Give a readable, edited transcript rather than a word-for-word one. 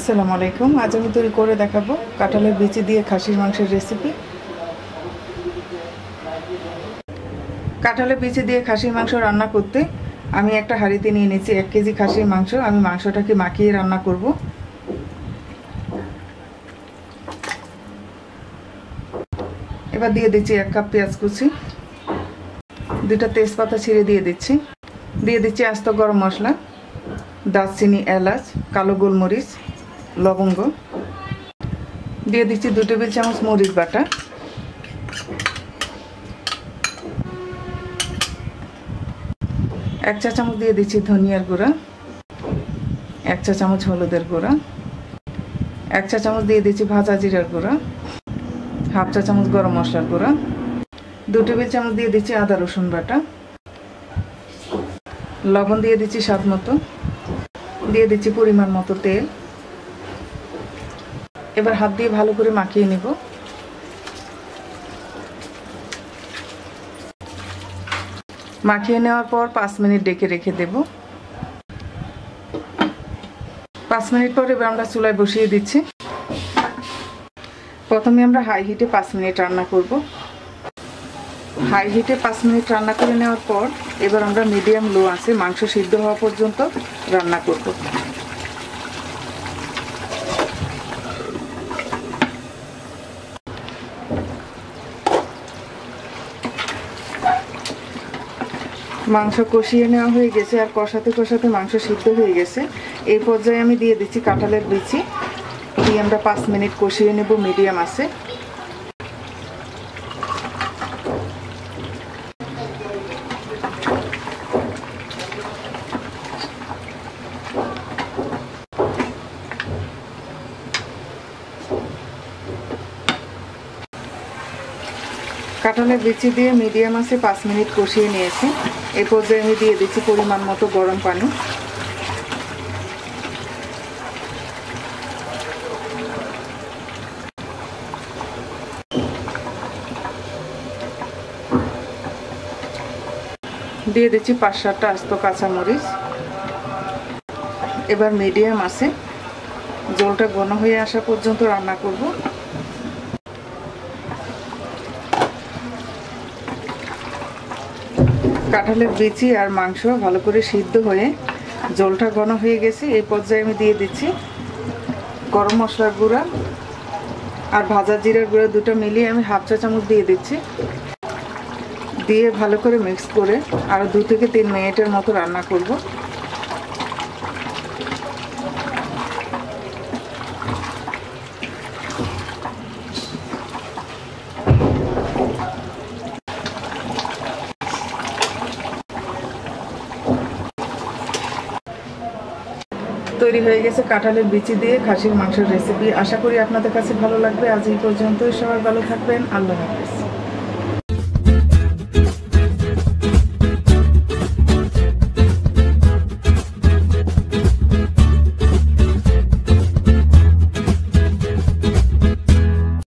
আসসালামু আলাইকুম। আজ আমি তৈরি করে দেখাবো কাঁঠালের বিচি দিয়ে খাসির মাংসের রেসিপি। কাঁঠালের বিচি দিয়ে খাসির মাংস রান্না করতে আমি একটা হাঁড়িতে নিয়ে নিয়েছি 1 কেজি খাসির মাংস। আমি মাংসটাকে মাখিয়ে রান্না করব। এবার দিয়ে দিচ্ছি 1 কাপ পেঁয়াজ কুচি, 2টা তেজপাতা ছিঁড়ে দিয়ে দিচ্ছি আস্ত গরম মশলা, দারচিনি, এলাচ, কালো গোলমরিচ, লবঙ্গ, দিয়ে দিচ্ছি 2 টেবিল চামচ মরিচ বাটা, 1 চা চামচ দিয়ে দিচ্ছি ধনিয়ার গুঁড়া, 1 চা চামচ হলুদের গুঁড়া, 1 চা চামচ দিয়ে দিচ্ছি ভাজা জিরার গুঁড়া, 1/2 চা চামচ গরম মশলার গুঁড়া, 2 টেবিল চামচ দিয়ে দিচ্ছি আদা রসুন বাটা, লবণ দিয়ে দিচ্ছি স্বাদ মতো, দিয়ে দিচ্ছি পরিমাণ মতো তেল। এবার হাত দিয়ে ভালো করে মাখিয়ে নেব। মাখিয়ে নেওয়ার পর 5 মিনিট ঢেকে রেখে দেব। 5 মিনিট পর এবার আমরা চুলায় বসিয়ে দিচ্ছি। প্রথমে আমরা হাই হিটে 5 মিনিট রান্না করব। হাই হিটে 5 মিনিট রান্না করে নেওয়ার পর এবার আমরা মিডিয়াম লো আঁচে মাংস সিদ্ধ হওয়া পর্যন্ত রান্না করব। মাংস কষিয়ে নেওয়া হয়ে গেছে আর কষাতে কষাতে মাংস সিদ্ধ হয়ে গেছে। এই পর্যায়ে আমি দিয়ে দিচ্ছি কাঁঠালের বিচি, দিয়ে আমরা 5 মিনিট কষিয়ে নেব মিডিয়াম আঁচে। কাঁঠালের বিচি দিয়ে মিডিয়াম আঁচে 5 মিনিট কষিয়ে নিয়েছি। এই পর্যায়ে আমি দিয়ে দিচ্ছি পরিমাণ মতো গরম পানি। দিয়ে দিচ্ছি 5-7টা আস্ত কাঁচামরিচ। এবার মিডিয়াম আঁচে ঝোলটা ঘন হয়ে আসা পর্যন্ত রান্না করব। কাঁঠালের বিচি আর মাংস ভালো করে সিদ্ধ হয়ে ঝোলটা ঘন হয়ে গেছে। এই পর্যায়ে আমি দিয়ে দিচ্ছি গরম মশলার গুঁড়া আর ভাজা জিরার গুঁড়া, 2টা মিলিয়ে আমি 1/2 চা চামচ দিয়ে দিচ্ছি। দিয়ে ভালো করে মিক্স করে আরও 2 থেকে 3 মিনিটের মতো রান্না করব। তৈরি হয়ে গেছে কাঁঠালের বিচি দিয়ে খাসির মাংসের রেসিপি। আশা করি আপনাদের কাছে ভালো লাগবে। আজ এই পর্যন্তই। সবাই ভালো থাকবেন। আল্লাহ হাফেজ।